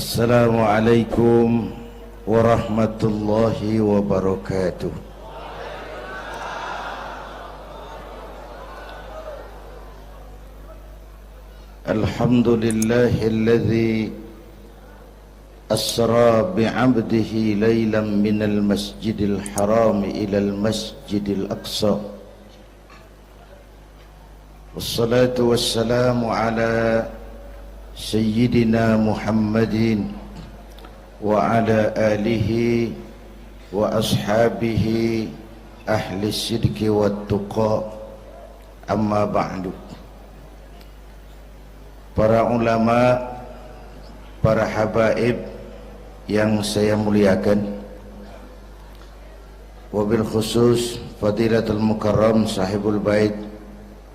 Assalamualaikum warahmatullahi wabarakatuh. Alhamdulillahilladzi asra bi'abdihi laylan minal masjidil haram ilal masjidil aqsa. Wassalatu wassalamu ala Sayyidina Muhammadin wa ala alihi wa ashabihi ahli sidqi wa tuqa, amma ba'du. Para ulama, para habaib yang saya muliakan, wabil khusus Fadilatul Mukarram Sahibul Bait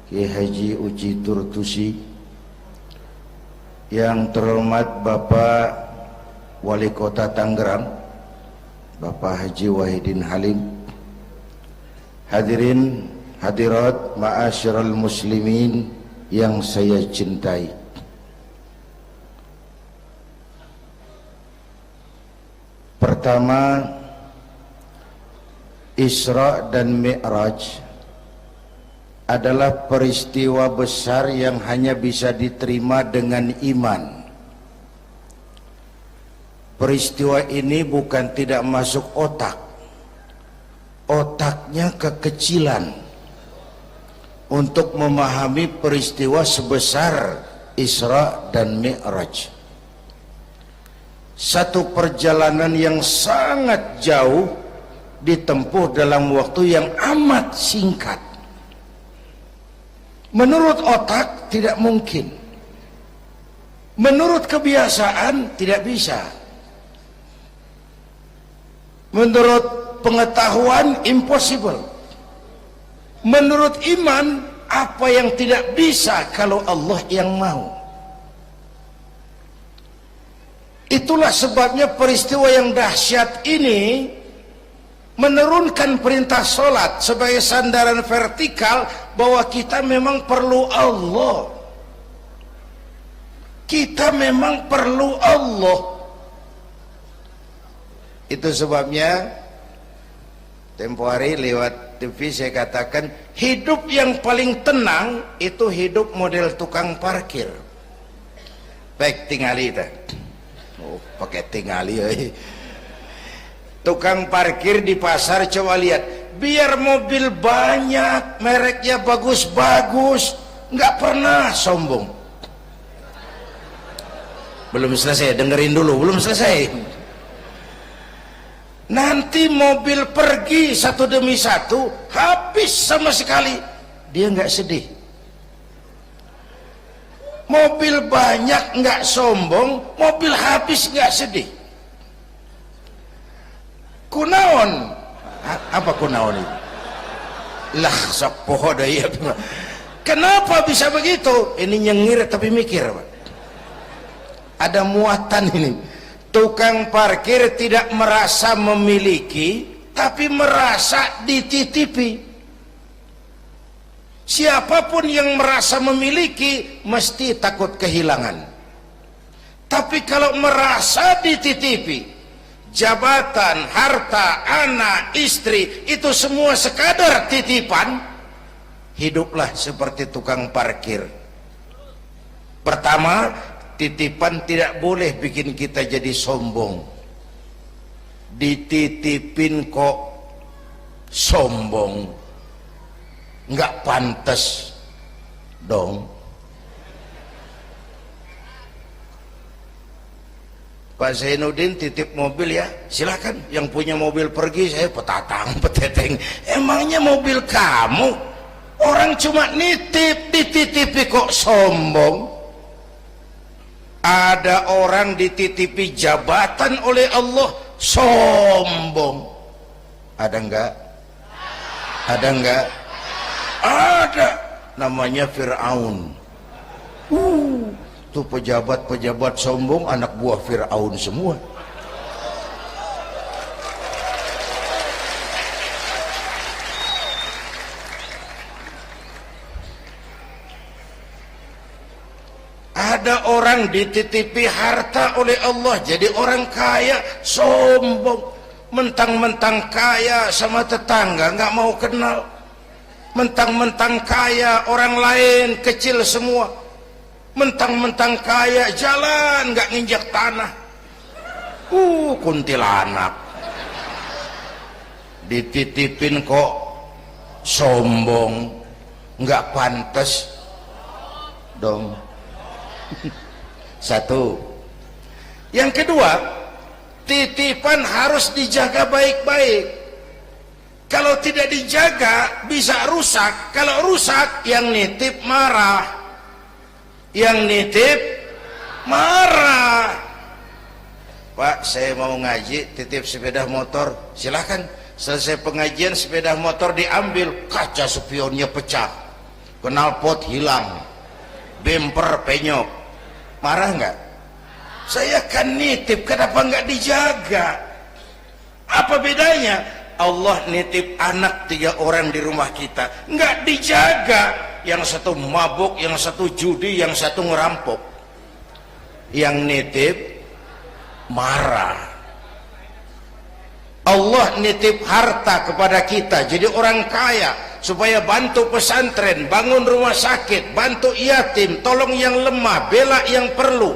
Kiai Haji Uji Turtusi, yang terhormat Bapak Wali Kota Tangerang Bapak Haji Wahidin Halim, hadirin hadirat ma'asyiral muslimin yang saya cintai. Pertama, Isra dan Mi'raj adalah peristiwa besar yang hanya bisa diterima dengan iman. Peristiwa ini bukan tidak masuk otak, otaknya kekecilan untuk memahami peristiwa sebesar Isra dan Mi'raj. Satu perjalanan yang sangat jauh ditempuh dalam waktu yang amat singkat. Menurut otak tidak mungkin, menurut kebiasaan tidak bisa, menurut pengetahuan impossible, menurut iman apa yang tidak bisa kalau Allah yang mau. Itulah sebabnya peristiwa yang dahsyat ini menurunkan perintah sholat sebagai sandaran vertikal bahwa kita memang perlu Allah. Kita memang perlu Allah. Itu sebabnya tempo hari lewat TV saya katakan, hidup yang paling tenang itu hidup model tukang parkir. Baik, tingali itu. Oh, pakai tingali ya. Tukang parkir di pasar, coba lihat, biar mobil banyak, mereknya bagus-bagus, nggak pernah sombong. Belum selesai, dengerin dulu, belum selesai. Nanti mobil pergi satu demi satu, habis sama sekali, dia nggak sedih. Mobil banyak nggak sombong, mobil habis nggak sedih. Kunaon? Apa kunaon itu? Lah sok poho deui. Kenapa bisa begitu? Ini nyengir tapi mikir, Pak. Ada muatan ini. Tukang parkir tidak merasa memiliki, tapi merasa dititipi. Siapapun yang merasa memiliki mesti takut kehilangan. Tapi kalau merasa dititipi, jabatan, harta, anak, istri, itu semua sekadar titipan, hiduplah seperti tukang parkir. Pertama, titipan tidak boleh bikin kita jadi sombong. Dititipin kok sombong, nggak pantas dong. Pak Zainuddin titip mobil ya, silakan. Yang punya mobil pergi, saya petatang peteteng. Emangnya mobil kamu? Orang cuma nitip, dititipi kok sombong. Ada orang dititipi jabatan oleh Allah, sombong. Ada enggak? Ada enggak? Ada. Namanya Fir'aun. Tuh pejabat-pejabat sombong anak buah Fir'aun semua. Ada orang dititipi harta oleh Allah jadi orang kaya, sombong, mentang-mentang kaya sama tetangga nggak mau kenal, mentang-mentang kaya orang lain kecil semua, mentang-mentang kaya jalan nggak nginjak tanah. Kuntilanak dititipin kok sombong, nggak pantas dong. Satu. Yang kedua, titipan harus dijaga baik-baik. Kalau tidak dijaga bisa rusak. Kalau rusak yang nitip marah, yang nitip marah. Pak, saya mau ngaji, titip sepeda motor, silahkan. Selesai pengajian sepeda motor diambil, kaca spionnya pecah, knalpot hilang, bemper penyok, marah nggak? Saya kan nitip, kenapa nggak dijaga? Apa bedanya? Allah nitip anak 3 orang di rumah kita, nggak dijaga, yang satu mabuk, yang satu judi, yang satu ngerampok, yang nitip marah. Allah nitip harta kepada kita jadi orang kaya supaya bantu pesantren, bangun rumah sakit, bantu yatim, tolong yang lemah, bela yang perlu.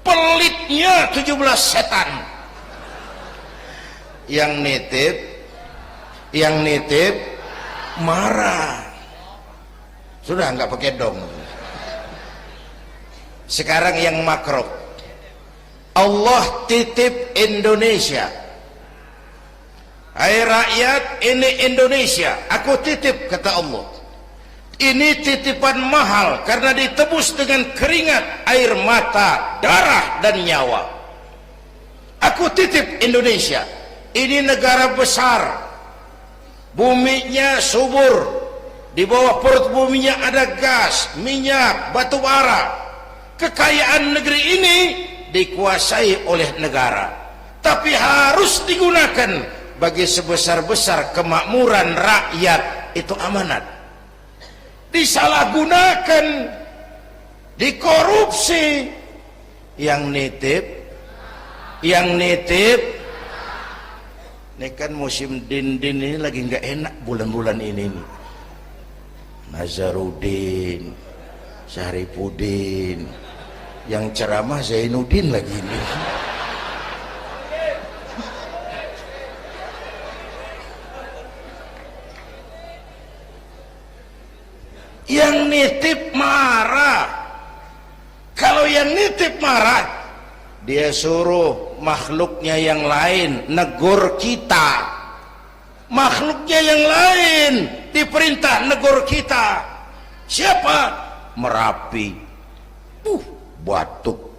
Pelitnya 17 setan. Yang nitip marah. Sudah nggak pakai dong. Sekarang yang makro. Allah titip Indonesia. Hai rakyat, ini Indonesia, aku titip, kata Allah. Ini titipan mahal karena ditebus dengan keringat, air mata, darah dan nyawa. Aku titip Indonesia. Ini negara besar, buminya subur, di bawah perut buminya ada gas, minyak, batu bara. Kekayaan negeri ini dikuasai oleh negara, tapi harus digunakan bagi sebesar-besar kemakmuran rakyat. Itu amanat. Disalahgunakan, dikorupsi, yang nitip ini kan musim din-din ini lagi nggak enak bulan-bulan ini nih. Nazarudin, Syarifudin, yang ceramah Zainuddin lagi nih. Yang nitip marah. Kalau yang nitip marah, dia suruh makhluknya yang lain negur kita. Makhluknya yang lain diperintah negur kita. Siapa? Merapi, batuk,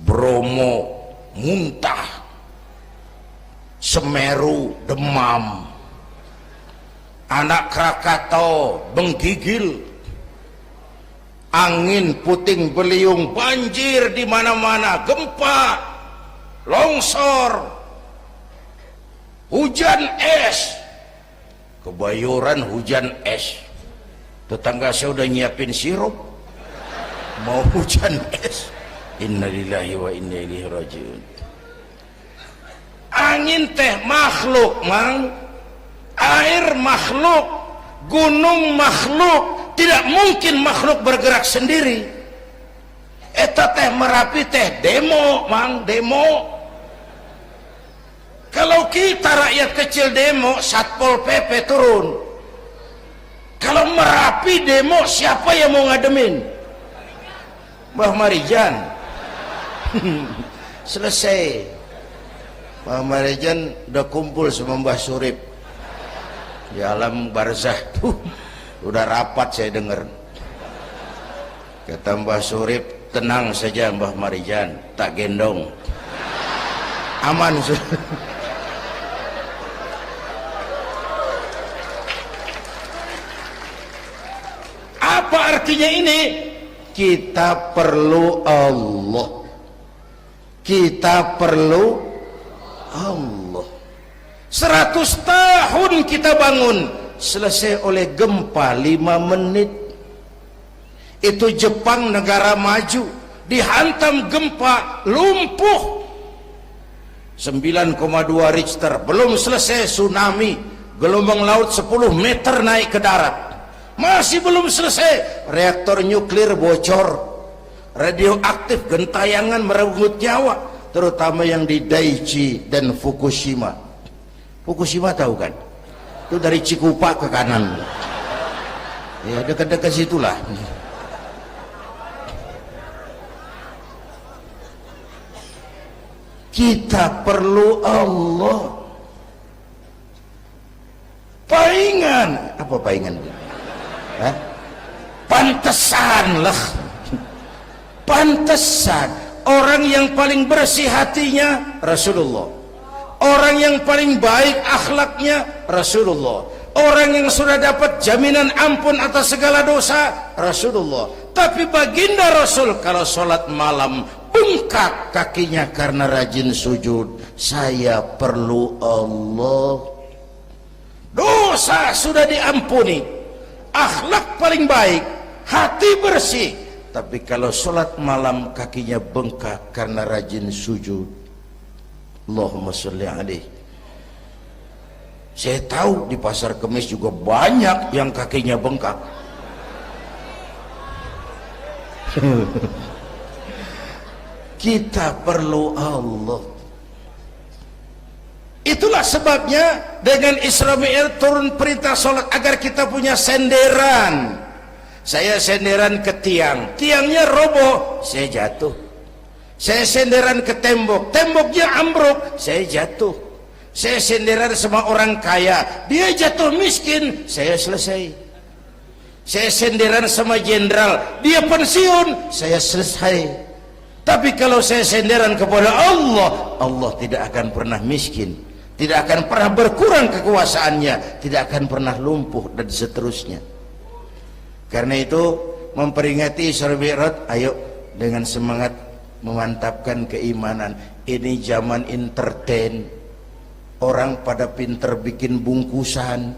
Bromo muntah, Semeru demam, Anak Krakatau menggigil, angin puting beliung, banjir di mana-mana, gempa, longsor, hujan es, Kebayoran hujan es. Tetangga saya udah nyiapin sirup, mau hujan es. Innalillahi wa inna ilaihi rajiun. Angin teh makhluk, mang. Air makhluk, gunung makhluk, tidak mungkin makhluk bergerak sendiri. Eta teh Merapi teh demo, mang, demo. Kalau kita rakyat kecil demo, Satpol PP turun. Kalau Merapi demo, siapa yang mau ngademin? Mbah Marijan. Selesai. Mbah Marijan udah kumpul sama Mbah Surip di alam barzah tuh, udah rapat saya dengar. Kata Mbah Surip, tenang saja Mbah Marijan, tak gendong, aman. Apa artinya ini? Kita perlu Allah, kita perlu Allah. 100 tahun kita bangun, selesai oleh gempa 5 menit. Itu Jepang negara maju, dihantam gempa, lumpuh 9,2 Richter, belum selesai tsunami, gelombang laut 10 meter naik ke darat, masih belum selesai, reaktor nuklir bocor, radioaktif gentayangan merenggut nyawa, terutama yang di Daiichi dan Fukushima. Fukushima tahu kan? Itu dari Cikupa ke kanan, ya dekat-dekat situlah. Kita perlu Allah. Paingan, apa paingan? Hah? Pantesan lah. Pantesan orang yang paling bersih hatinya Rasulullah, orang yang paling baik akhlaknya Rasulullah, orang yang sudah dapat jaminan ampun atas segala dosa Rasulullah. Tapi baginda Rasul kalau sholat malam bengkak kakinya karena rajin sujud. Saya perlu Allah. Dosa sudah diampuni, akhlak paling baik, hati bersih, tapi kalau sholat malam kakinya bengkak karena rajin sujud. Allahumma sholli alaihi. Saya tahu di pasar Kemis juga banyak yang kakinya bengkak. Kita perlu Allah. Itulah sebabnya dengan Isra Mi'raj turun perintah sholat agar kita punya senderan. Saya senderan ke tiang, tiangnya roboh, saya jatuh. Saya senderan ke tembok, temboknya ambruk, saya jatuh. Saya senderan sama orang kaya, dia jatuh miskin, saya selesai. Saya senderan sama jenderal, dia pensiun, saya selesai. Tapi kalau saya senderan kepada Allah, Allah tidak akan pernah miskin, tidak akan pernah berkurang kekuasaannya, tidak akan pernah lumpuh, dan seterusnya. Karena itu memperingati Isra Mi'raj, ayo dengan semangat memantapkan keimanan. Ini zaman entertain, orang pada pinter bikin bungkusan.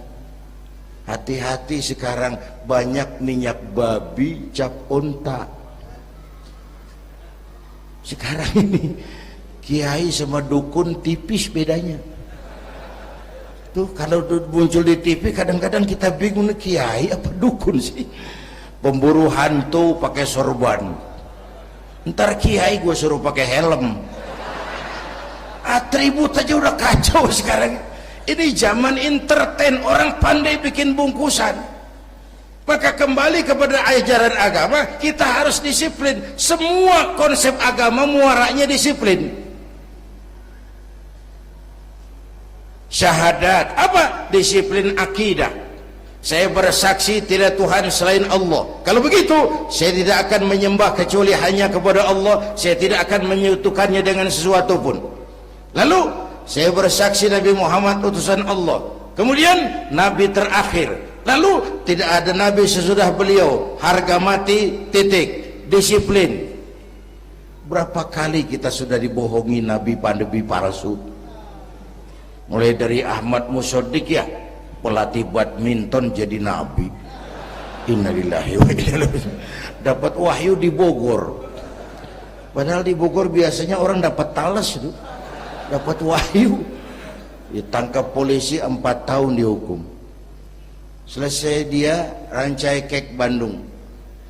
Hati-hati sekarang banyak minyak babi cap unta. Sekarang ini kiai sama dukun tipis bedanya. Tuh kalau muncul di TV kadang-kadang kita bingung, kiai apa dukun sih? Pemburu hantu pakai sorban, ntar kiai gue suruh pakai helm. Atribut aja udah kacau sekarang. Ini zaman entertain, orang pandai bikin bungkusan. Maka kembali kepada ajaran agama, kita harus disiplin. Semua konsep agama muaranya disiplin. Syahadat apa? Disiplin akidah. Saya bersaksi tidak Tuhan selain Allah. Kalau begitu, saya tidak akan menyembah kecuali hanya kepada Allah. Saya tidak akan menyekutukannya dengan sesuatu pun. Lalu saya bersaksi Nabi Muhammad utusan Allah. Kemudian Nabi terakhir. Lalu tidak ada Nabi sesudah beliau. Harga mati, titik. Disiplin. Berapa kali kita sudah dibohongi Nabi pandemi palsu. Mulai dari Ahmad Musaddiq, ya, pelatih badminton jadi Nabi. Innalillahi wa inna ilaihi. Dapat wahyu di Bogor. Padahal di Bogor biasanya orang dapat talas itu. Dapat wahyu. Ditangkap polisi 4 tahun dihukum. Selesai dia Rancai Kek Bandung,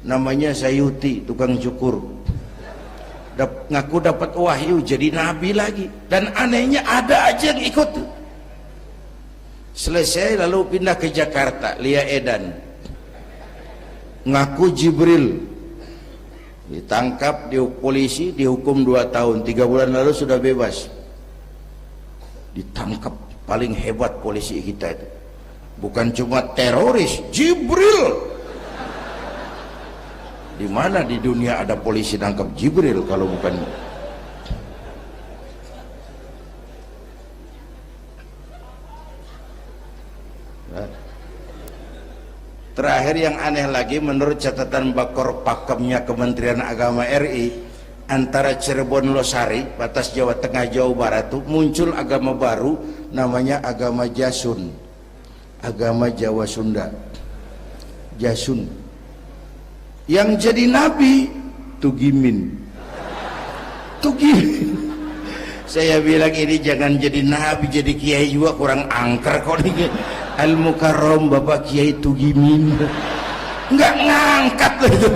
namanya Sayuti, tukang cukur. Ngaku dapat wahyu jadi nabi lagi, dan anehnya ada aja yang ikut. Selesai lalu pindah ke Jakarta, Lia Edan, ngaku Jibril, ditangkap di polisi, dihukum 2 tahun, 3 bulan lalu sudah bebas. Ditangkap, paling hebat polisi kita itu, bukan cuma teroris, Jibril. Di mana di dunia ada polisi nangkap Jibril kalau bukan? Terakhir yang aneh lagi, menurut catatan Bakor Pakemnya Kementerian Agama RI, antara Cirebon Losari, batas Jawa Tengah Jawa Barat, tuh muncul agama baru namanya agama Jasun, agama Jawa Sunda, Jasun. yang jadi nabi Tugimin. Saya bilang ini jangan jadi nabi, jadi kiai juga kurang angker kok nih. Al Mukarram Bapak Kiai Tugimin nggak ngangkat loh itu.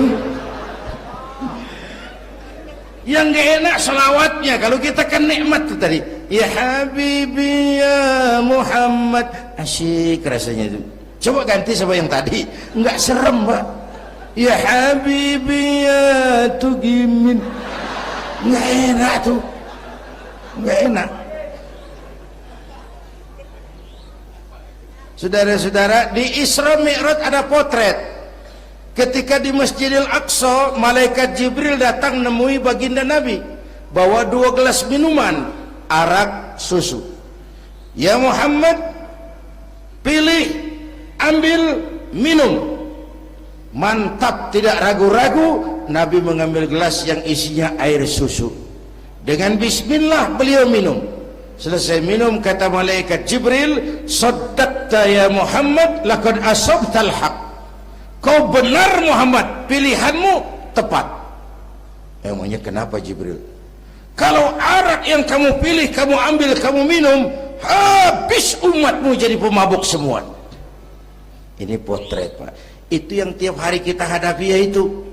Yang gak enak selawatnya. Kalau kita kan nikmat tuh tadi, ya Habibi ya Muhammad, asyik rasanya itu. Coba ganti sama yang tadi, nggak serem Pak. Ya Habibi ya Tugimin, nggak enak tuh, nggak enak. Saudara-saudara, di Isra Mi'raj ada potret. Ketika di Masjidil Aqsa, malaikat Jibril datang nemui baginda Nabi, bawa 2 gelas minuman, arak susu. Ya Muhammad, pilih, ambil, minum. Mantap, tidak ragu-ragu, Nabi mengambil gelas yang isinya air susu. Dengan bismillah beliau minum. Selesai minum, kata malaikat Jibril, saddaqta ya Muhammad, laqad asabtal haq. Kau benar Muhammad, pilihanmu tepat. Emangnya kenapa Jibril? Kalau arak yang kamu pilih, kamu ambil, kamu minum, habis umatmu jadi pemabuk semua. Ini potret Pak. Itu yang tiap hari kita hadapi, yaitu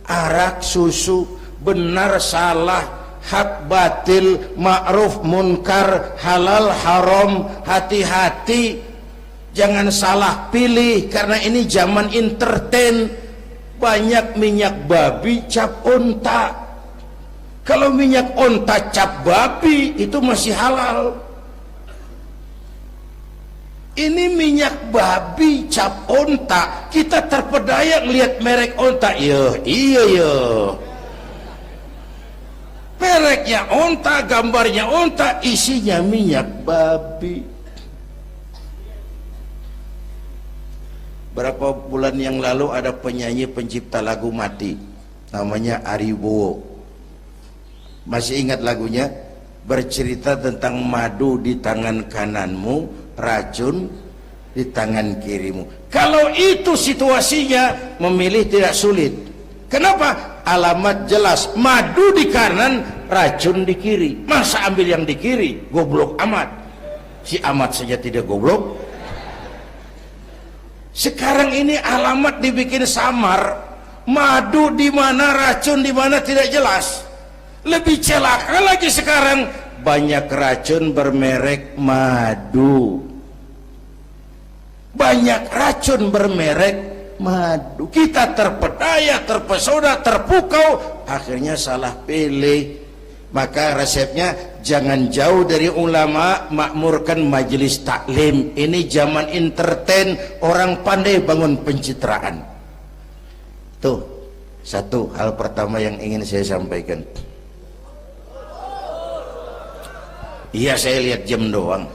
arak, susu, benar, salah, hak, batil, ma'ruf, munkar, halal, haram. Hati-hati, jangan salah pilih, karena ini zaman entertain. Banyak minyak babi cap onta. Kalau minyak onta cap babi itu masih halal. Ini minyak babi cap onta, kita terpedaya lihat merek onta. Iya mereknya onta, gambarnya onta, isinya minyak babi. Berapa bulan yang lalu ada penyanyi pencipta lagu mati, namanya Ari Bowo. Masih ingat lagunya? Bercerita tentang madu di tangan kananmu, racun di tangan kirimu. Kalau itu situasinya, memilih tidak sulit. Kenapa? Alamat jelas, madu di kanan, racun di kiri. Masa ambil yang di kiri? Goblok amat. Si amat saja tidak goblok. Sekarang ini alamat dibikin samar, madu di mana, racun di mana tidak jelas. Lebih celaka lagi sekarang, banyak racun bermerek madu, banyak racun bermerek madu. Kita terpedaya, terpesona, terpukau, akhirnya salah pilih. Maka resepnya, jangan jauh dari ulama, makmurkan majelis taklim. Ini zaman entertain, orang pandai bangun pencitraan. Tuh, satu hal pertama yang ingin saya sampaikan. Iya, saya lihat jam doang.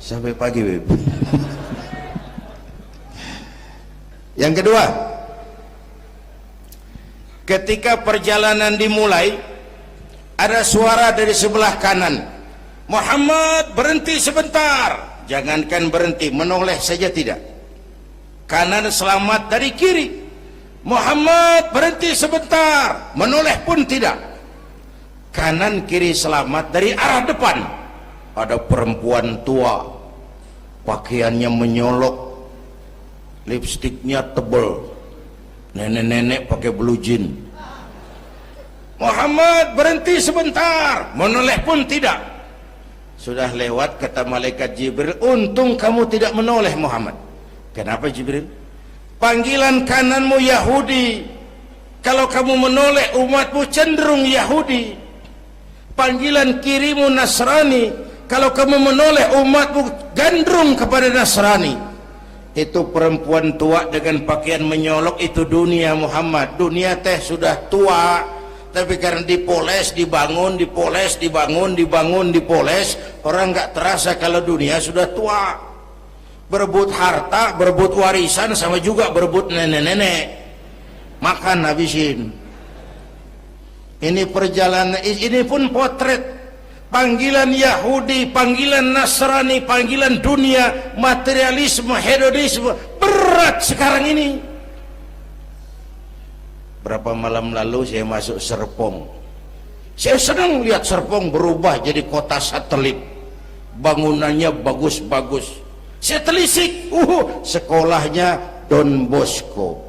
Sampai pagi, Beb. Yang kedua, ketika perjalanan dimulai, ada suara dari sebelah kanan, Muhammad berhenti sebentar. Jangankan berhenti, menoleh saja tidak. Kanan selamat dari kiri, Muhammad berhenti sebentar, menoleh pun tidak. Kanan kiri selamat dari arah depan. Ada perempuan tua, pakaiannya menyolok, lipstiknya tebal, nenek-nenek pakai blue jean. Muhammad berhenti sebentar, menoleh pun tidak. Sudah lewat, kata malaikat Jibril, untung kamu tidak menoleh Muhammad. Kenapa Jibril? Panggilan kananmu Yahudi, kalau kamu menoleh umatmu cenderung Yahudi. Panggilan kirimu Nasrani, kalau kamu menoleh umatmu gandrung kepada Nasrani. Itu perempuan tua dengan pakaian menyolok, itu dunia Muhammad. Dunia teh sudah tua, tapi karena dipoles, dibangun, dipoles, dibangun, dibangun, dipoles, orang nggak terasa kalau dunia sudah tua. Berebut harta, berebut warisan, sama juga berebut nenek-nenek. Makan habisin. Ini perjalanan, ini pun potret. Panggilan Yahudi, panggilan Nasrani, panggilan dunia, materialisme, hedonisme, berat berat sekarang ini. Berapa malam lalu saya masuk Serpong. Saya senang lihat Serpong berubah jadi kota satelit. Bangunannya bagus-bagus. Saya telisik, sekolahnya Don Bosco,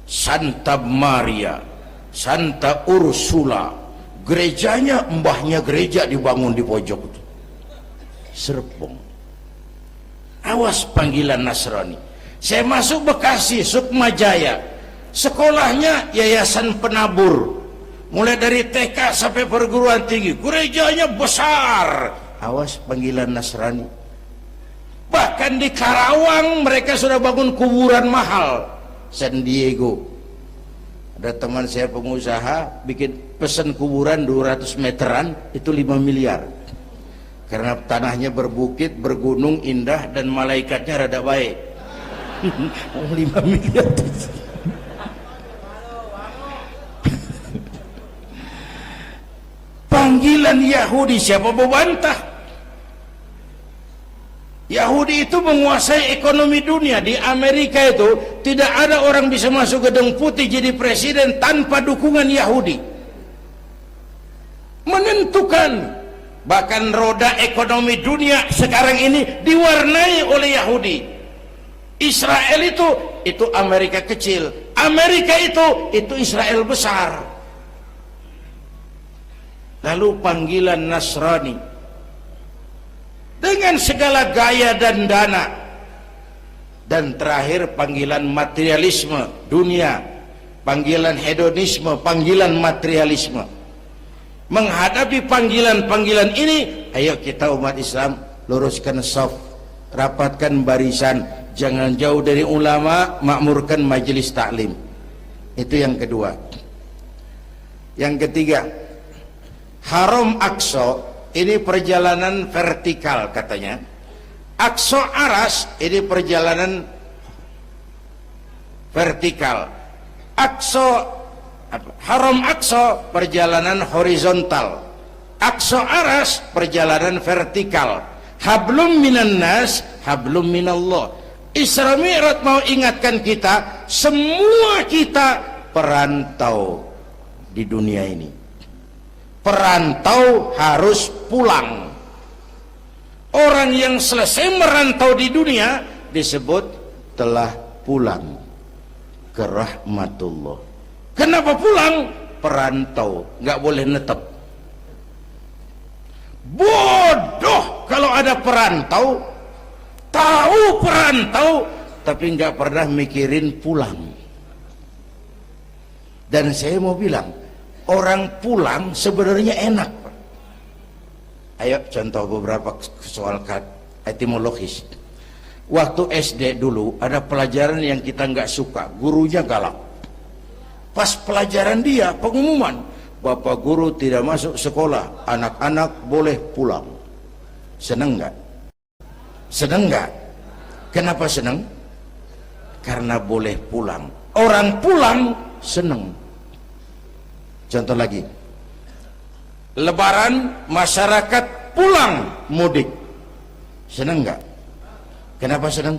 Santa Maria, Santa Ursula. Gerejanya, mbahnya gereja dibangun di pojok itu. Serpong. Awas panggilan Nasrani. Saya masuk Bekasi, Sukmajaya. Sekolahnya Yayasan Penabur. Mulai dari TK sampai perguruan tinggi. Gerejanya besar. Awas panggilan Nasrani. Bahkan di Karawang mereka sudah bangun kuburan mahal. San Diego. Ada teman saya pengusaha bikin pesan kuburan 200 meteran itu 5 miliar. Karena tanahnya berbukit, bergunung, indah dan malaikatnya rada baik. 5 miliar. Panggilan Yahudi, siapa membantah? Yahudi itu menguasai ekonomi dunia. Di Amerika itu tidak ada orang bisa masuk gedung putih jadi presiden tanpa dukungan Yahudi. Menentukan. Bahkan roda ekonomi dunia sekarang ini diwarnai oleh Yahudi. Israel itu Amerika kecil. Amerika itu Israel besar. Lalu panggilan Nasrani dengan segala gaya dan dana, dan terakhir panggilan materialisme dunia, panggilan hedonisme, panggilan materialisme. Menghadapi panggilan-panggilan ini, ayo kita umat Islam luruskan saf, rapatkan barisan, jangan jauh dari ulama, makmurkan majelis taklim. Itu yang kedua. Yang ketiga, Haram Aqsa ini perjalanan vertikal katanya. Aqsa Aras ini perjalanan vertikal. Haram Aqsa perjalanan horizontal. Aqsa Aras perjalanan vertikal. Hablum minan nas, hablum minallah. Isra Mi'raj mau ingatkan kita, semua kita perantau di dunia ini. Perantau harus pulang. Orang yang selesai merantau di dunia disebut telah pulang ke rahmatullah. Kenapa pulang? Perantau, nggak boleh netep. Bodoh kalau ada perantau, tahu perantau, tapi nggak pernah mikirin pulang. Dan saya mau bilang, orang pulang sebenarnya enak. Ayo contoh beberapa soal etimologis. Waktu SD dulu ada pelajaran yang kita nggak suka, gurunya galak. Pas pelajaran dia pengumuman, Bapak guru tidak masuk sekolah, anak-anak boleh pulang. Seneng nggak? Seneng nggak? Kenapa seneng? Karena boleh pulang. Orang pulang seneng. Contoh lagi, Lebaran masyarakat pulang mudik, seneng nggak? Kenapa seneng?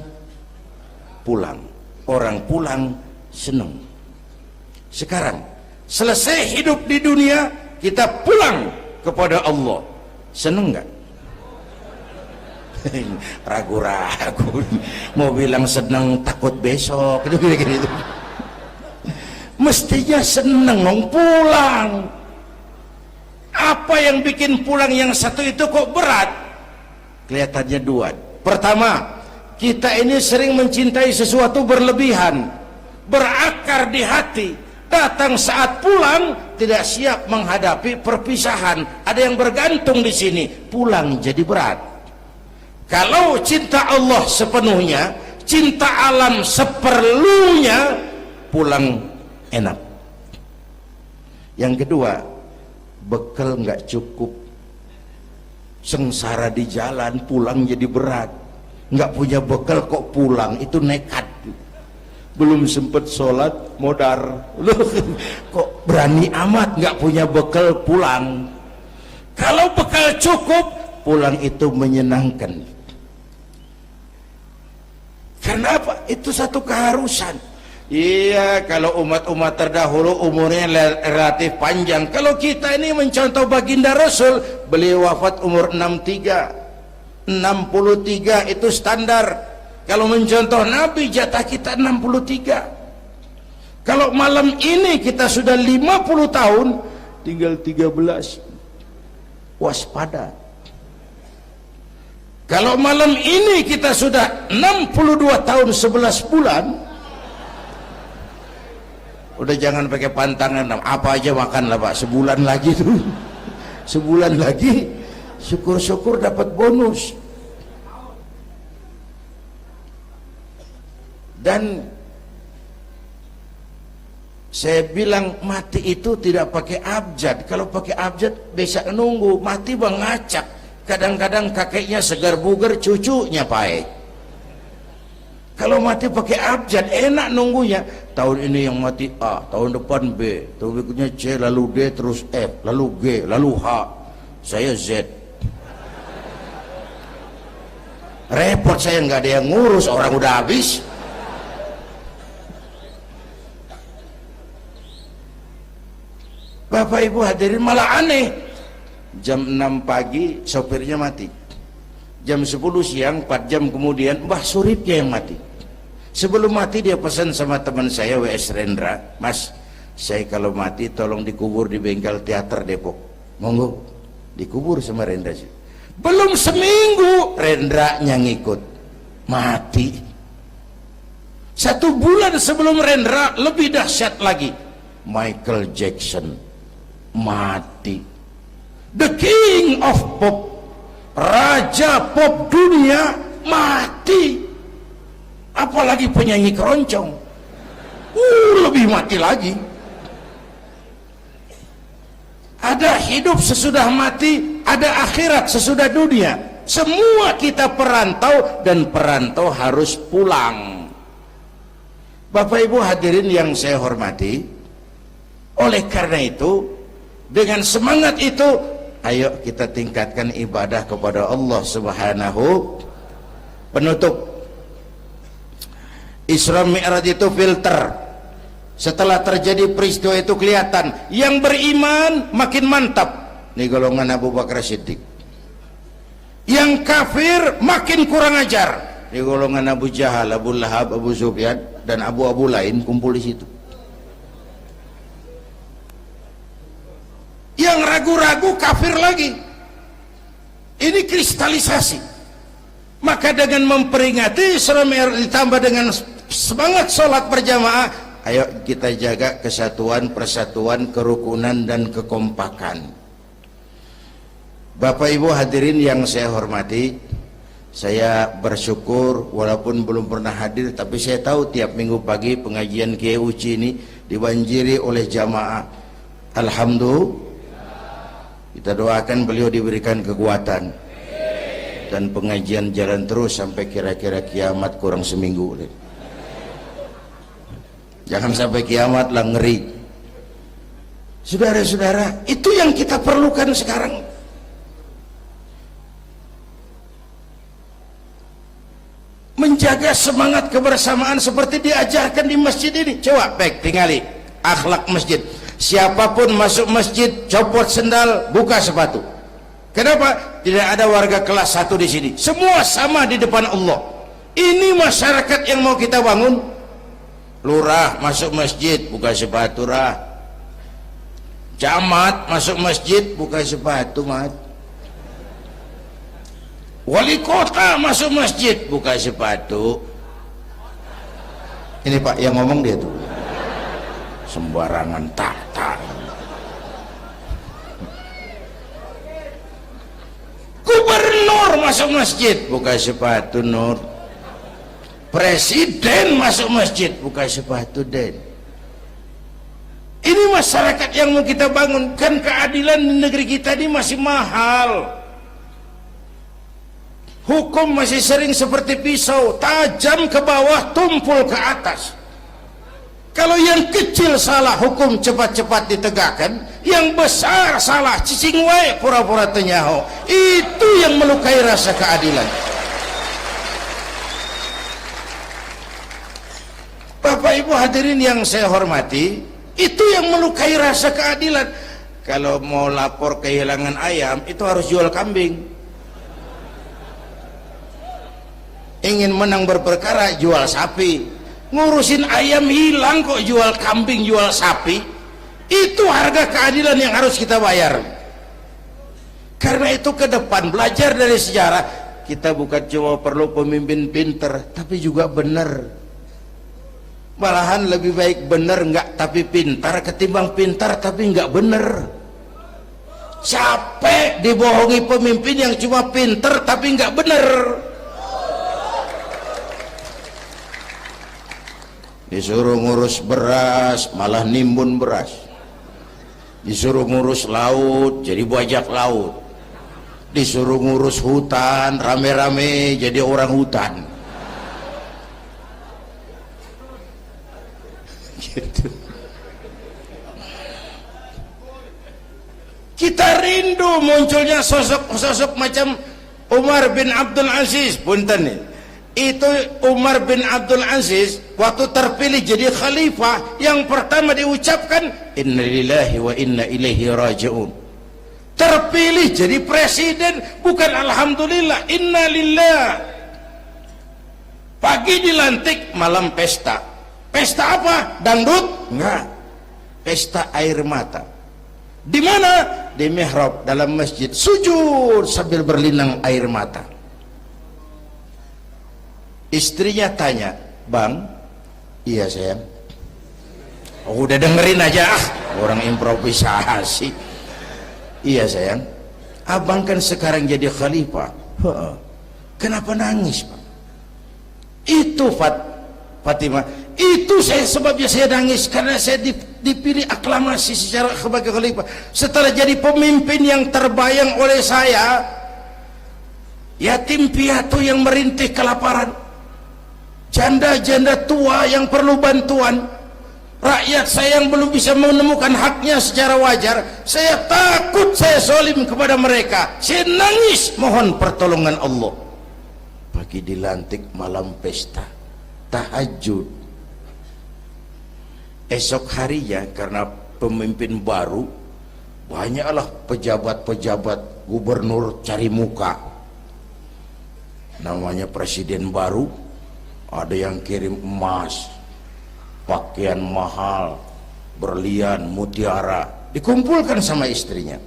Pulang. Orang pulang seneng. Sekarang selesai hidup di dunia, kita pulang kepada Allah, seneng nggak? Ragu-ragu, mau bilang seneng takut besok, gitu. Mestinya seneng dong pulang. Apa yang bikin pulang yang satu itu kok berat? Kelihatannya dua. Pertama, kita ini sering mencintai sesuatu berlebihan, berakar di hati. Datang saat pulang tidak siap menghadapi perpisahan. Ada yang bergantung di sini, pulang jadi berat. Kalau cinta Allah sepenuhnya, cinta alam seperlunya, pulang enak. Yang kedua, bekal nggak cukup, sengsara di jalan, pulang jadi berat. Nggak punya bekal kok pulang, itu nekat. Belum sempet sholat modar, loh kok berani amat nggak punya bekal pulang. Kalau bekal cukup, pulang itu menyenangkan. Karena apa? Itu satu keharusan. Iya, kalau umat-umat terdahulu umurnya relatif panjang. Kalau kita ini mencontoh baginda Rasul, beliau wafat umur 63 itu standar. Kalau mencontoh Nabi, jatah kita 63. Kalau malam ini kita sudah 50 tahun, tinggal 13. Waspada. Kalau malam ini kita sudah 62 tahun 11 bulan, udah jangan pakai pantangan, apa aja makanlah Pak, sebulan lagi tuh. Sebulan lagi, syukur-syukur dapat bonus. Dan saya bilang mati itu tidak pakai abjad. Kalau pakai abjad bisa nunggu, mati bang ngacak. Kadang-kadang kakeknya segar bugar, cucunya pahit. Kalau mati pakai abjad enak nunggunya. Tahun ini yang mati A, tahun depan B, tahun berikutnya C, lalu D, terus F, lalu G, lalu H. Saya Z. Repot saya, nggak ada yang ngurus, orang udah habis. Bapak Ibu hadirin, malah aneh. Jam 6 pagi sopirnya mati. Jam 10 siang, 4 jam kemudian Mbah Suripnya yang mati. Sebelum mati dia pesan sama teman saya W.S. Rendra, Mas, saya kalau mati tolong dikubur di bengkel teater Depok. Monggo, dikubur sama Rendra. Belum seminggu Rendranya ngikut, mati. 1 bulan sebelum Rendra, lebih dahsyat lagi, Michael Jackson mati. The King of Pop, raja pop dunia, mati. Apalagi penyanyi keroncong, lebih mati lagi. Ada hidup sesudah mati, ada akhirat sesudah dunia. Semua kita perantau, dan perantau harus pulang. Bapak Ibu hadirin yang saya hormati, oleh karena itu, dengan semangat itu, ayo kita tingkatkan ibadah kepada Allah Subhanahu. Penutup, Isra Mi'raj itu filter. Setelah terjadi peristiwa itu kelihatan, yang beriman makin mantap, ini golongan Abu Bakar Siddiq. Yang kafir makin kurang ajar, ini golongan Abu Jahal, Abu Lahab, Abu Sufyan, dan abu-abu lain kumpul di situ. Yang ragu-ragu kafir lagi. Ini kristalisasi. Maka dengan memperingati Isra Mi'raj ditambah dengan semangat sholat berjamaah, ayo kita jaga kesatuan, persatuan, kerukunan, dan kekompakan. Bapak Ibu hadirin yang saya hormati, saya bersyukur walaupun belum pernah hadir, tapi saya tahu tiap minggu pagi pengajian Kiai Uci ini dibanjiri oleh jamaah. Alhamdulillah, kita doakan beliau diberikan kekuatan dan pengajian jalan terus sampai kira-kira kiamat, kurang seminggu. Jangan sampai kiamat lah, ngeri. Saudara-saudara, itu yang kita perlukan sekarang. Menjaga semangat kebersamaan seperti diajarkan di masjid ini. Coba baik tingali akhlak masjid. Siapapun masuk masjid, copot sendal, buka sepatu. Kenapa? Tidak ada warga kelas 1 di sini. Semua sama di depan Allah. Ini masyarakat yang mau kita bangun. Lurah masuk masjid, buka sepatu rah. Camat masuk masjid, buka sepatu mat. Wali kota masuk masjid, buka sepatu. Ini Pak yang ngomong dia tuh. Sembarangan tak. Gubernur masuk masjid, buka sepatu nur. Presiden masuk masjid, buka sepatu den. Ini masyarakat yang mau kita bangun. Kan keadilan di negeri kita ini masih mahal. Hukum masih sering seperti pisau, tajam ke bawah, tumpul ke atas. Kalau yang kecil salah, hukum cepat-cepat ditegakkan. Yang besar salah, cicing wae pura-pura tenyaho. Itu yang melukai rasa keadilan. Bapak Ibu hadirin yang saya hormati, itu yang melukai rasa keadilan. Kalau mau lapor kehilangan ayam, itu harus jual kambing. Ingin menang berperkara, jual sapi. Ngurusin ayam hilang kok jual kambing, jual sapi. Itu harga keadilan yang harus kita bayar. Karena itu ke depan belajar dari sejarah, kita bukan cuma perlu pemimpin pinter, tapi juga benar. Malahan lebih baik benar enggak tapi pintar ketimbang pintar tapi enggak benar. Capek dibohongi pemimpin yang cuma pinter tapi enggak benar. Disuruh ngurus beras malah nimbun beras, disuruh ngurus laut jadi bajak laut, disuruh ngurus hutan rame-rame jadi orang hutan. Gitu. Kita rindu munculnya sosok-sosok macam Umar bin Abdul Aziz. Punten nih, itu Umar bin Abdul Aziz waktu terpilih jadi khalifah, yang pertama diucapkan innalillahi wa inna ilaihi raji'un. Terpilih jadi presiden bukan alhamdulillah, innalillah. Pagi dilantik, malam pesta. Pesta apa? Dangdut? Enggak. Pesta air mata. Di mana? Di mihrab dalam masjid, sujud sambil berlinang air mata. Istrinya tanya, "Bang?" "Iya sayang." "Oh, udah dengerin aja, orang improvisasi." "Iya sayang, abang kan sekarang jadi khalifah." "Kenapa nangis, Pak?" "Itu Fatimah, itu sebabnya saya nangis karena saya dipilih aklamasi secara sebagai khalifah. Setelah jadi pemimpin yang terbayang oleh saya, yatim piatu yang merintih kelaparan, janda-janda tua yang perlu bantuan, rakyat saya yang belum bisa menemukan haknya secara wajar, saya takut saya zalim kepada mereka. Saya nangis mohon pertolongan Allah." Pagi dilantik, malam pesta, tahajud. Esok harinya karena pemimpin baru, banyaklah pejabat-pejabat gubernur cari muka. Namanya presiden baru, ada yang kirim emas, pakaian mahal, berlian, mutiara, dikumpulkan sama istrinya.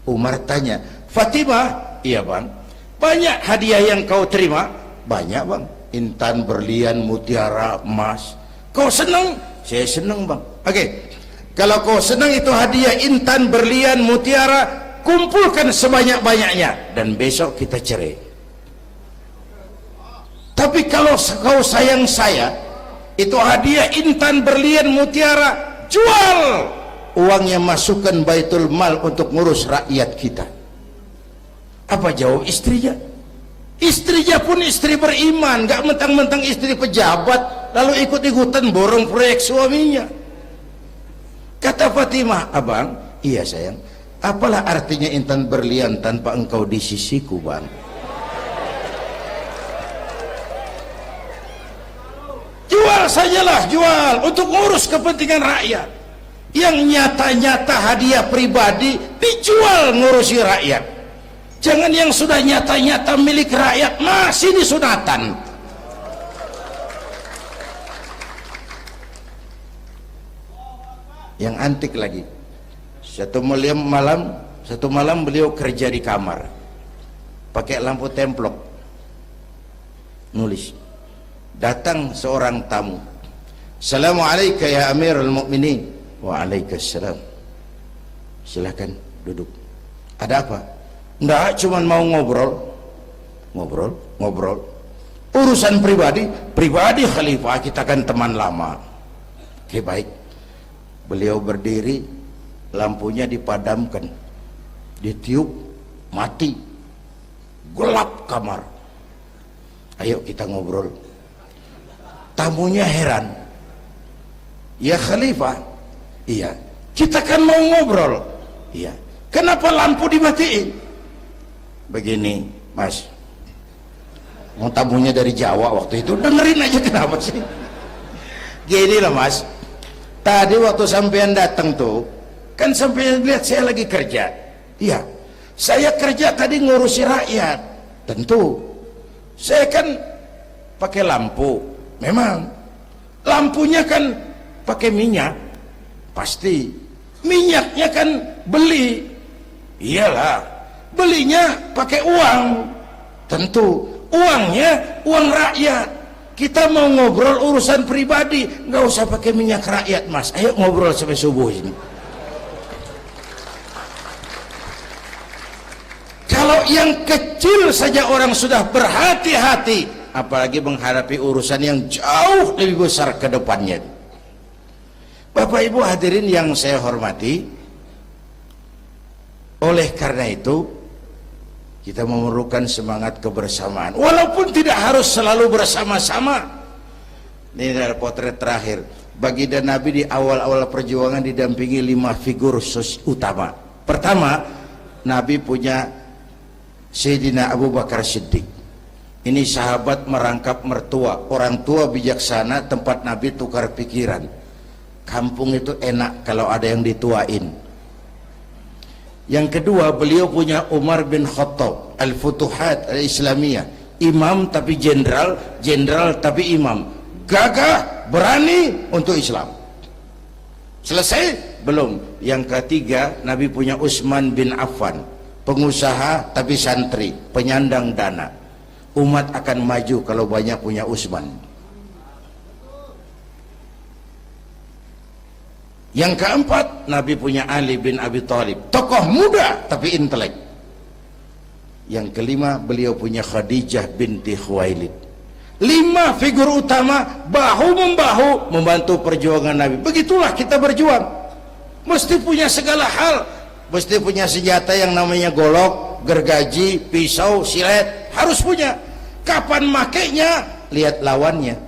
Umar tanya, "Fatimah?" "Iya bang." "Banyak hadiah yang kau terima?" "Banyak bang, intan, berlian, mutiara, emas." "Kau senang?" "Saya senang bang." "Oke, kalau kau senang itu hadiah intan, berlian, mutiara, kumpulkan sebanyak-banyaknya dan besok kita cerai. Tapi kalau kau sayang saya, itu hadiah intan, berlian, mutiara, jual, uangnya masukkan baitul mal untuk ngurus rakyat kita." Apa jawab istrinya? Istrinya pun istri beriman, gak mentang-mentang istri pejabat lalu ikut-ikutan borong proyek suaminya. Kata Fatimah, "Abang?" "Iya sayang." "Apalah artinya intan berlian tanpa engkau di sisiku bang?" Jual sajalah, jual untuk ngurus kepentingan rakyat. Yang nyata-nyata hadiah pribadi dijual ngurusi rakyat. Jangan yang sudah nyata-nyata milik rakyat masih disunatan. Yang antik lagi, satu malam beliau kerja di kamar, pakai lampu templok, nulis. Datang seorang tamu, "Assalamualaikum ya Amirul Mukminin." "Waalaikumsalam." "Silakan duduk." "Ada apa?" "Enggak, cuman mau ngobrol." Ngobrol urusan pribadi khalifah, kita kan teman lama." "Oke baik." Beliau berdiri, lampunya dipadamkan, ditiup, mati, gelap kamar. "Ayo kita ngobrol." Tamunya heran, "Ya khalifah?" "Iya." "Kita kan mau ngobrol." "Iya." "Kenapa lampu dimatiin?" "Begini mas, mau tamunya dari Jawa waktu itu, dengerin aja kenapa sih." Gini loh mas, tadi waktu sampean datang tuh kan sampean lihat saya lagi kerja. Iya, saya kerja tadi ngurusi rakyat. Tentu saya kan pakai lampu, memang lampunya kan pakai minyak, pasti minyaknya kan beli, iyalah belinya pakai uang, tentu uangnya uang rakyat. Kita mau ngobrol urusan pribadi, nggak usah pakai minyak rakyat mas. Ayo ngobrol sampai subuh ini. Kalau yang kecil saja orang sudah berhati-hati, apalagi menghadapi urusan yang jauh lebih besar ke depannya. Bapak Ibu hadirin yang saya hormati, oleh karena itu kita memerlukan semangat kebersamaan, walaupun tidak harus selalu bersama-sama. Ini adalah potret terakhir. Baginda Nabi di awal-awal perjuangan didampingi 5 figur utama. Pertama, Nabi punya Sayyidina Abu Bakar Siddiq. Ini sahabat merangkap mertua, orang tua bijaksana, tempat Nabi tukar pikiran. Kampung itu enak kalau ada yang dituain. Yang kedua, beliau punya Umar bin Khattab, Al-Futuhat Al-Islamiyah, imam tapi jenderal, jenderal tapi imam, gagah, berani untuk Islam. Selesai? Belum. Yang ketiga, Nabi punya Utsman bin Affan, pengusaha tapi santri, penyandang dana. Umat akan maju kalau banyak punya Utsman. Yang keempat, Nabi punya Ali bin Abi Thalib, tokoh muda tapi intelek. Yang kelima, beliau punya Khadijah binti Khuwailid. 5 figur utama bahu-membahu membantu perjuangan Nabi. Begitulah kita berjuang, mesti punya segala hal, mesti punya senjata yang namanya golok, gergaji, pisau, silet, harus punya. Kapan makainya? Lihat lawannya.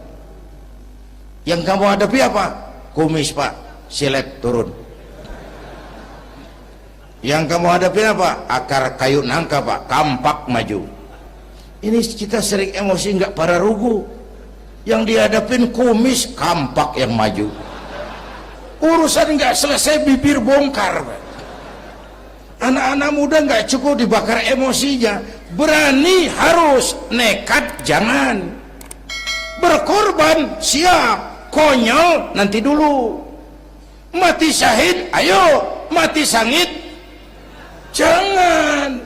Yang kamu hadapi apa? Kumis pak, silet turun. Yang kamu hadapi apa? Akar kayu nangka pak, kampak maju. Ini kita sering emosi nggak pada rugu. Yang dihadapin kumis, kampak yang maju. Urusan nggak selesai bibir bongkar pak. Anak-anak muda nggak cukup dibakar emosinya, berani harus, nekat jangan. Berkorban siap, konyol nanti dulu. Mati syahid, ayo. Mati sangit, jangan.